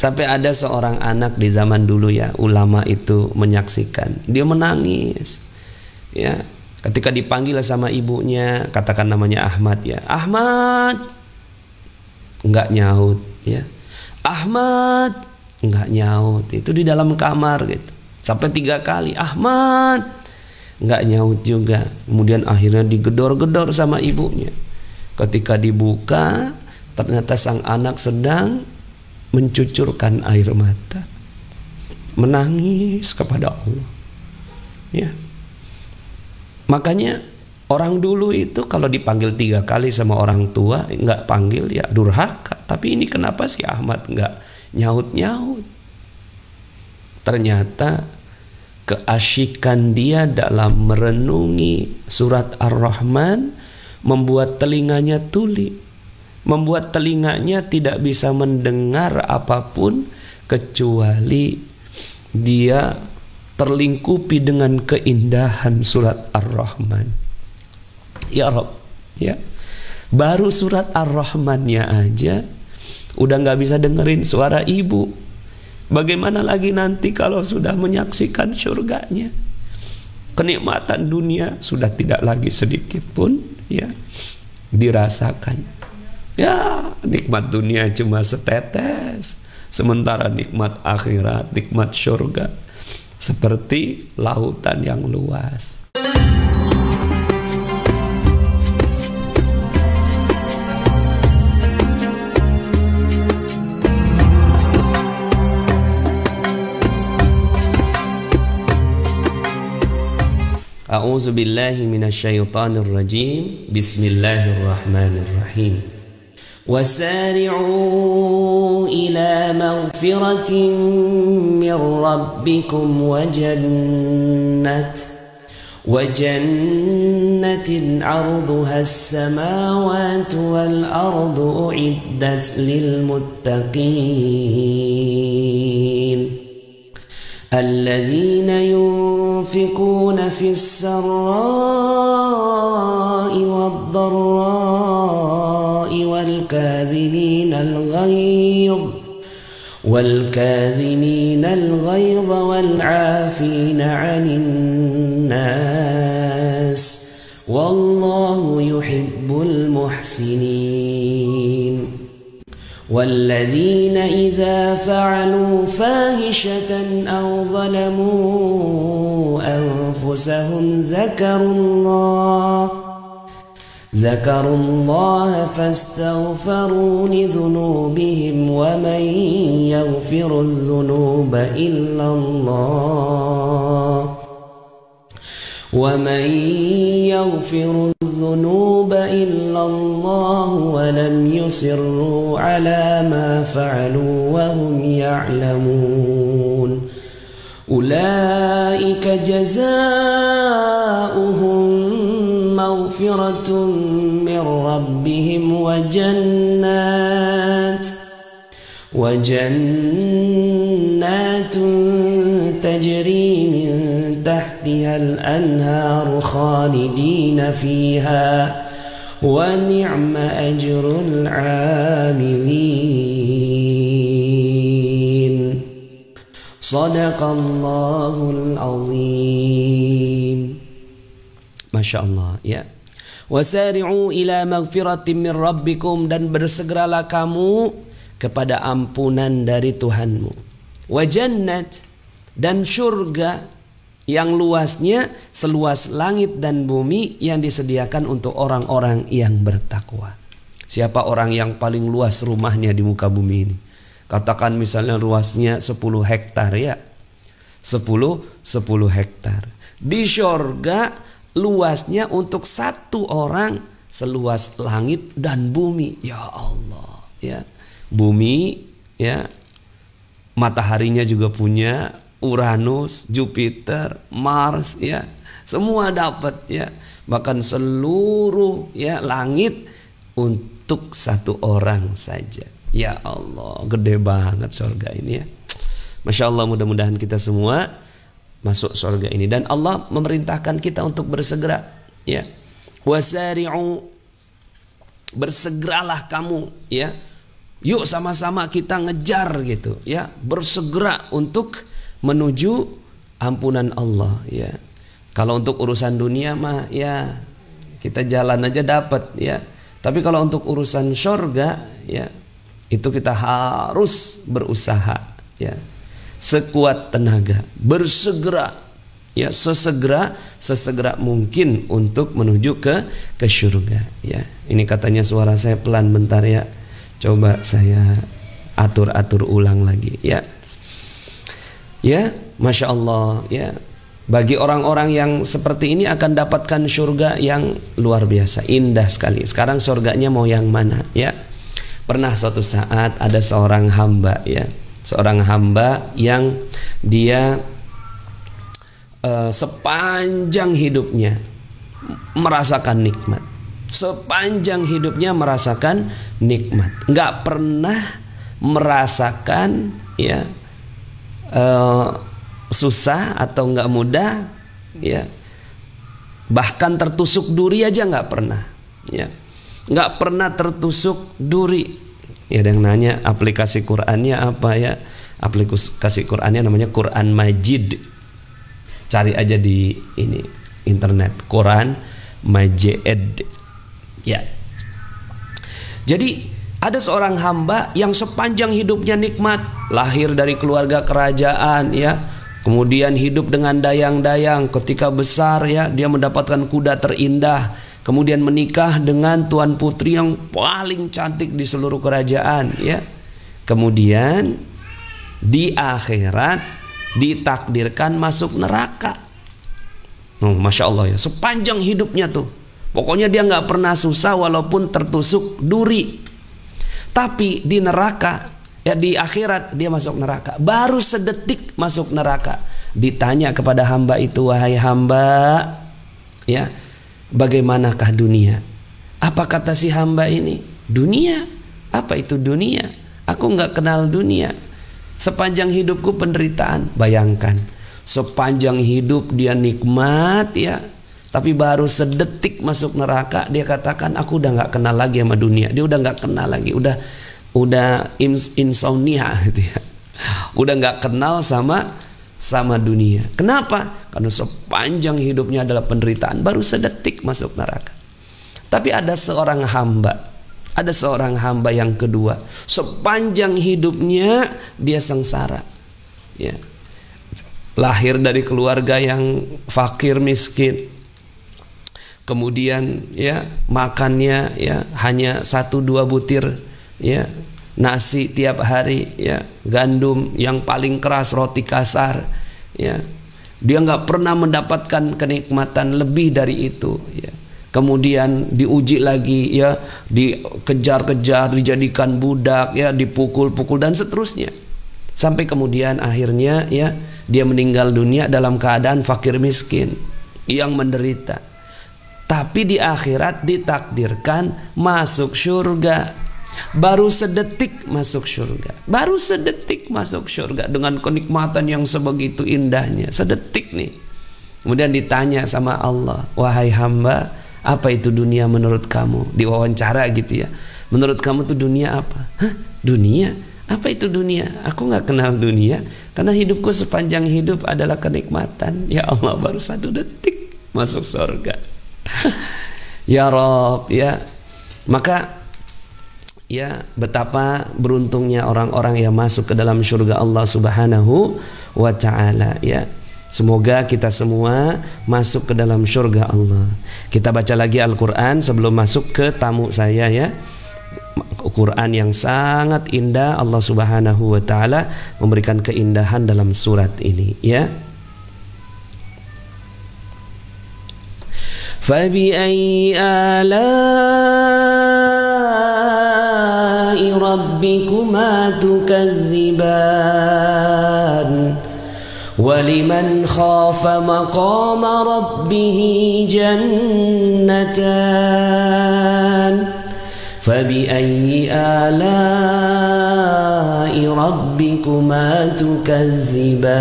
Sampai ada seorang anak di zaman dulu ya, ulama itu menyaksikan, dia menangis ya ketika dipanggil sama ibunya, katakan namanya Ahmad ya, Ahmad, enggak nyaut ya, Ahmad, enggak nyaut, itu di dalam kamar gitu, sampai 3 kali, Ahmad, enggak nyaut juga. Kemudian akhirnya digedor-gedor sama ibunya. Ketika dibuka, ternyata sang anak sedang mencucurkan air mata, menangis kepada Allah ya. Makanya orang dulu itu kalau dipanggil 3 kali sama orang tua nggak panggil ya durhaka. Tapi ini kenapa si Ahmad nggak nyaut-nyaut? Ternyata keasyikan dia dalam merenungi surat Ar-Rahman membuat telinganya tuli, membuat telinganya tidak bisa mendengar apapun kecuali dia terlingkupi dengan keindahan surat Ar-Rahman. Ya Rabb, ya. Baru surat Ar-Rahmannya aja udah nggak bisa dengerin suara ibu. Bagaimana lagi nanti kalau sudah menyaksikan surganya? Kenikmatan dunia sudah tidak lagi sedikit pun ya dirasakan. Ya, nikmat dunia cuma setetes, sementara nikmat akhirat, nikmat surga seperti lautan yang luas. A'udzu billahi minasyaitonir rajim. Bismillahirrahmanirrahim. وسارعوا إلى مغفرة من ربكم وجنة عرضها السماوات والأرض أعدت للمتقين الذين ينفقون في السراء والضراء والكاظمين الغيظ والعافين عن الناس والله يحب المحسنين والذين إذا فعلوا فاحشة أو ظلموا أنفسهم ذكروا الله فاستغفروا لذنوبهم ومن يغفر الذنوب إلا الله ولم يصروا على ما فعلوا وهم يعلمون أولئك جزاؤهم مغفرة من ربهم وجنات تجري من تحتها الأنهار خالدين فيها ونعم أجر العاملين صدق الله العظيم. Masya Allah ya. Wasari'u ila magfiratin min rabbikum, dan bersegeralah kamu kepada ampunan dari Tuhanmu. Wa jannat, dan surga yang luasnya seluas langit dan bumi yang disediakan untuk orang-orang yang bertakwa. Siapa orang yang paling luas rumahnya di muka bumi ini? Katakan misalnya luasnya 10 hektar ya. 10 hektar. Di surga luasnya untuk satu orang seluas langit dan bumi. Ya Allah ya. Bumi ya, mataharinya juga punya, Uranus, Jupiter, Mars ya, semua dapat ya. Bahkan seluruh ya langit untuk satu orang saja. Ya Allah, gede banget surga ini ya. Masya Allah, mudah-mudahan kita semua masuk surga ini. Dan Allah memerintahkan kita untuk bersegera ya. Wasari'u, bersegeralah kamu ya. Yuk sama-sama kita ngejar gitu ya, bersegera untuk menuju ampunan Allah ya. Kalau untuk urusan dunia mah ya kita jalan aja dapat ya. Tapi kalau untuk urusan surga ya itu kita harus berusaha ya, sekuat tenaga, bersegera ya, sesegera mungkin untuk menuju ke surga ya. Ini katanya suara saya pelan, bentar ya. Coba saya atur ulang lagi ya. Ya, Masya Allah ya. Bagi orang-orang yang seperti ini akan dapatkan surga yang luar biasa, indah sekali. Sekarang surganya mau yang mana ya? Pernah suatu saat ada seorang hamba ya, seorang hamba yang dia sepanjang hidupnya merasakan nikmat. Sepanjang hidupnya merasakan nikmat, nggak pernah merasakan ya susah atau nggak mudah ya, bahkan tertusuk duri aja nggak pernah ya, nggak pernah tertusuk duri ya. Ada yang nanya aplikasi Qurannya apa ya? Aplikasi Qurannya namanya Quran Majid, cari aja di ini internet, Quran Majid ya. Jadi ada seorang hamba yang sepanjang hidupnya nikmat, lahir dari keluarga kerajaan ya, kemudian hidup dengan dayang-dayang, ketika besar ya dia mendapatkan kuda terindah, kemudian menikah dengan tuan putri yang paling cantik di seluruh kerajaan ya. Kemudian di akhirat ditakdirkan masuk neraka. Masya Allah ya, sepanjang hidupnya tuh pokoknya dia nggak pernah susah walaupun tertusuk duri. Tapi di neraka ya, di akhirat dia masuk neraka, baru sedetik masuk neraka. Ditanya kepada hamba itu, wahai hamba ya, bagaimanakah dunia? Apa kata si hamba ini? Dunia? Apa itu dunia? Aku nggak kenal dunia. Sepanjang hidupku penderitaan. Bayangkan, sepanjang hidup dia nikmat ya, tapi baru sedetik masuk neraka dia katakan aku udah nggak kenal lagi sama dunia. Dia udah nggak kenal lagi, udah insomnia gitu ya, udah nggak kenal sama dunia. Kenapa? Karena sepanjang hidupnya adalah penderitaan, baru sedetik masuk neraka. Tapi ada seorang hamba yang kedua, sepanjang hidupnya dia sengsara ya, lahir dari keluarga yang fakir miskin, kemudian ya makannya ya hanya 1-2 butir ya nasi tiap hari ya, gandum yang paling keras, roti kasar ya. Dia nggak pernah mendapatkan kenikmatan lebih dari itu ya. Kemudian diuji lagi ya, dikejar-kejar, dijadikan budak ya, dipukul-pukul dan seterusnya, sampai kemudian akhirnya ya dia meninggal dunia dalam keadaan fakir miskin yang menderita. Tapi di akhirat ditakdirkan masuk surga. Baru sedetik masuk surga, baru sedetik masuk surga dengan kenikmatan yang sebegitu indahnya, sedetik nih. Kemudian ditanya sama Allah, wahai hamba, apa itu dunia menurut kamu? Diwawancara gitu ya, menurut kamu tuh dunia apa? Hah? Dunia? Apa itu dunia? Aku nggak kenal dunia, karena hidupku sepanjang hidup adalah kenikmatan. Ya Allah, baru 1 detik masuk surga. Ya Rob ya. Maka ya betapa beruntungnya orang-orang yang masuk ke dalam surga Allah Subhanahu wa ta'ala ya. Semoga kita semua masuk ke dalam surga Allah. Kita baca lagi Al-Quran sebelum masuk ke tamu saya ya. Quran yang sangat indah, Allah Subhanahu wa ta'ala memberikan keindahan dalam surat ini ya. Fabi'ayyi ala'i rabbikuma tukazziban waliman khafa maqama rabbihi jannatan fabi'ayyi ala'i rabbikuma tukazziban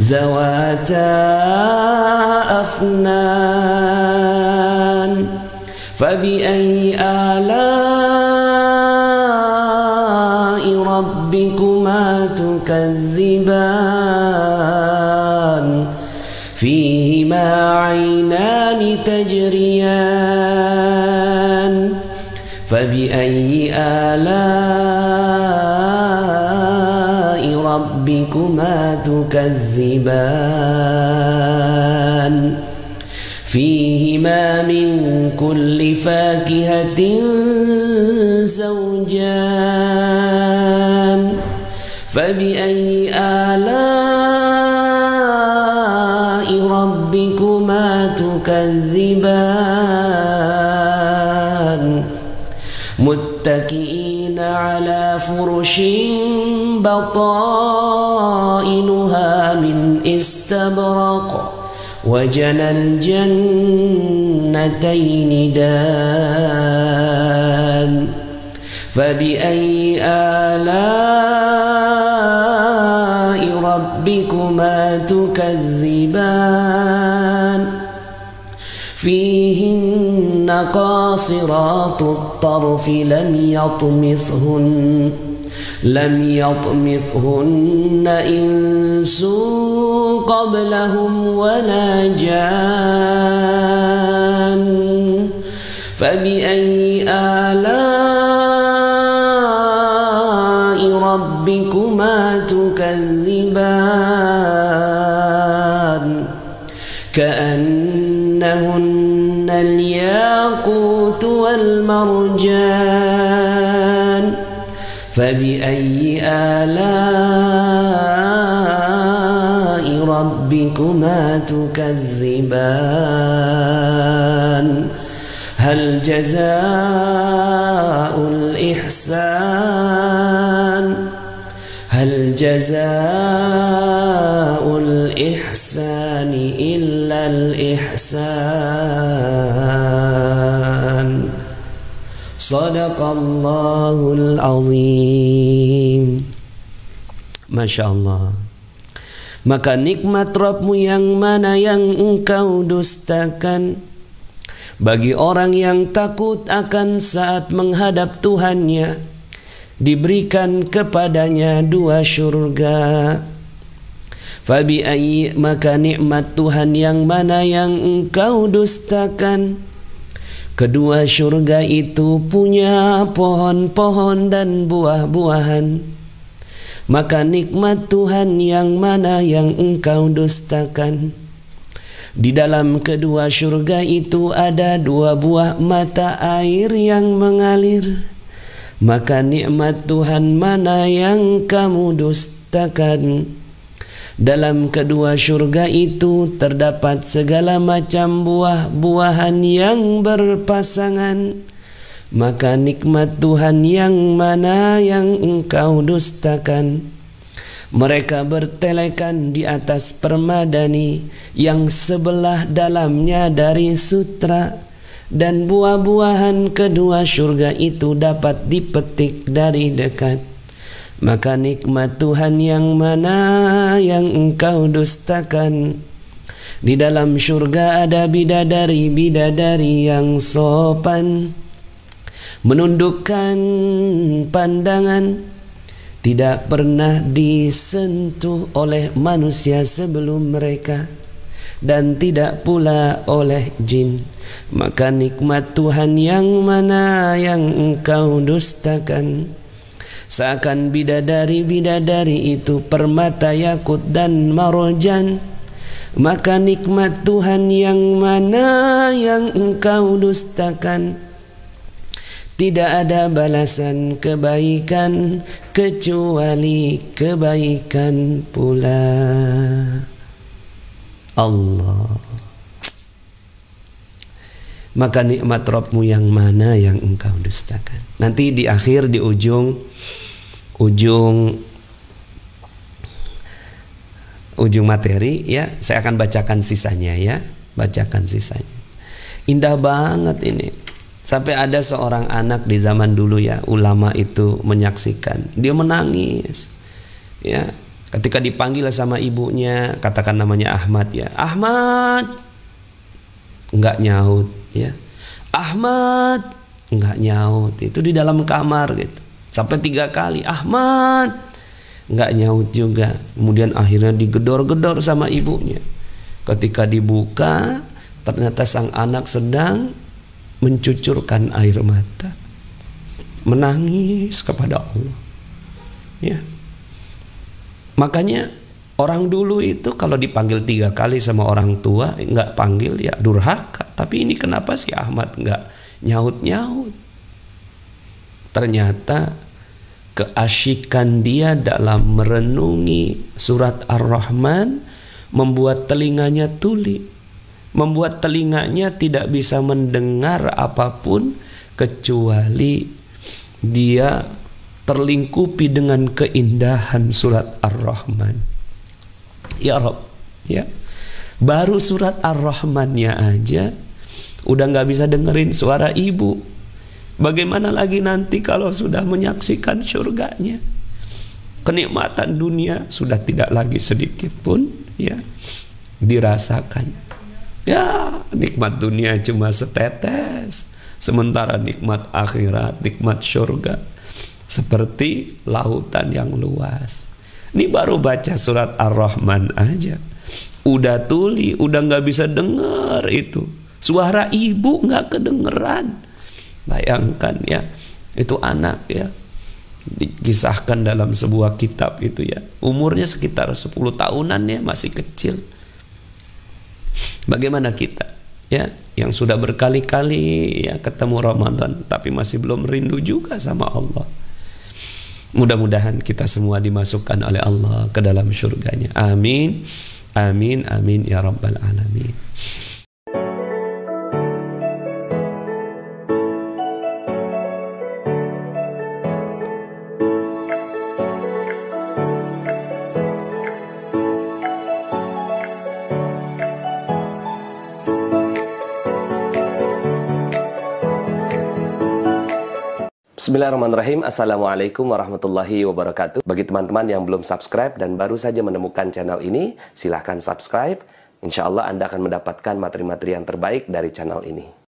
zawata afnan fabi'ayyi ala'i ربكما تكذبان فيهما عينان تجريان فبأي آلاء ربكما تكذبان فيهما من كل فاكهة زوجان فبأي آلاء ربكما تكذبان متكئين على فرش بطائنها من استبرق وجنى الجنتين دان فبأي آلاء ربكما تكذبان فيهن قاصرات الطرف لم يطمثهن إنس قبلهم ولا جان فبأي آلاء ربكما تكذبان كأنهن الياقوت والمرجان فبأي آلاء ربكما تكذبان هل جزاء الإحسان إلا الإحسان Sadaqallahul azim. Masya Allah. Maka nikmat Rabbmu yang mana yang engkau dustakan? Bagi orang yang takut akan saat menghadap Tuhannya, diberikan kepadanya dua surga. Fabi ayyi, maka nikmat Tuhan yang mana yang engkau dustakan? Kedua surga itu punya pohon-pohon dan buah-buahan. Maka nikmat Tuhan yang mana yang engkau dustakan? Di dalam kedua surga itu ada dua buah mata air yang mengalir. Maka nikmat Tuhan mana yang kamu dustakan? Dalam kedua surga itu terdapat segala macam buah-buahan yang berpasangan. Maka nikmat Tuhan yang mana yang engkau dustakan? Mereka bertelekan di atas permadani yang sebelah dalamnya dari sutra, dan buah-buahan kedua surga itu dapat dipetik dari dekat. Maka nikmat Tuhan yang mana yang engkau dustakan? Di dalam surga ada bidadari-bidadari yang sopan, menundukkan pandangan, tidak pernah disentuh oleh manusia sebelum mereka, dan tidak pula oleh jin. Maka nikmat Tuhan yang mana yang engkau dustakan? Seakan bidadari-bidadari itu permata yakut dan marjan. Maka nikmat Tuhan yang mana yang engkau dustakan? Tidak ada balasan kebaikan kecuali kebaikan pula. Allah. Maka nikmat Rabbmu yang mana yang engkau dustakan? Nanti di akhir, di ujung materi ya, saya akan bacakan sisanya ya, bacakan sisanya. Indah banget ini. Sampai ada seorang anak di zaman dulu ya, ulama itu menyaksikan, dia menangis ya ketika dipanggil sama ibunya, katakan namanya Ahmad ya, Ahmad, enggak nyaut ya, Ahmad, enggak nyaut. Itu di dalam kamar gitu. Sampai 3 kali, Ahmad, nggak nyaut juga. Kemudian akhirnya digedor-gedor sama ibunya. Ketika dibuka, ternyata sang anak sedang mencucurkan air mata, menangis kepada Allah. Ya, makanya orang dulu itu kalau dipanggil 3 kali sama orang tua nggak panggil ya durhaka. Tapi ini kenapa si Ahmad nggak nyaut-nyaut? Ternyata keasyikan dia dalam merenungi surat Ar-Rahman membuat telinganya tuli, membuat telinganya tidak bisa mendengar apapun kecuali dia terlingkupi dengan keindahan surat Ar-Rahman. Ya Rob, ya, baru surat Ar-Rahmannya aja udah nggak bisa dengerin suara ibu. Bagaimana lagi nanti kalau sudah menyaksikan surganya? Kenikmatan dunia sudah tidak lagi sedikit pun ya dirasakan. Ya, nikmat dunia cuma setetes, sementara nikmat akhirat, nikmat surga seperti lautan yang luas. Ini baru baca surat Ar-Rahman aja udah tuli, udah nggak bisa dengar itu. Suara ibu nggak kedengeran. Bayangkan ya, itu anak ya, dikisahkan dalam sebuah kitab itu ya, umurnya sekitar 10 tahunan ya, masih kecil. Bagaimana kita ya, yang sudah berkali-kali ya ketemu Ramadan tapi masih belum rindu juga sama Allah. Mudah-mudahan kita semua dimasukkan oleh Allah ke dalam surganya. Amin, amin, amin ya rabbal alamin. Bismillahirrahmanirrahim. Assalamualaikum warahmatullahi wabarakatuh. Bagi teman-teman yang belum subscribe dan baru saja menemukan channel ini, silahkan subscribe. Insya Allah Anda akan mendapatkan materi-materi yang terbaik dari channel ini.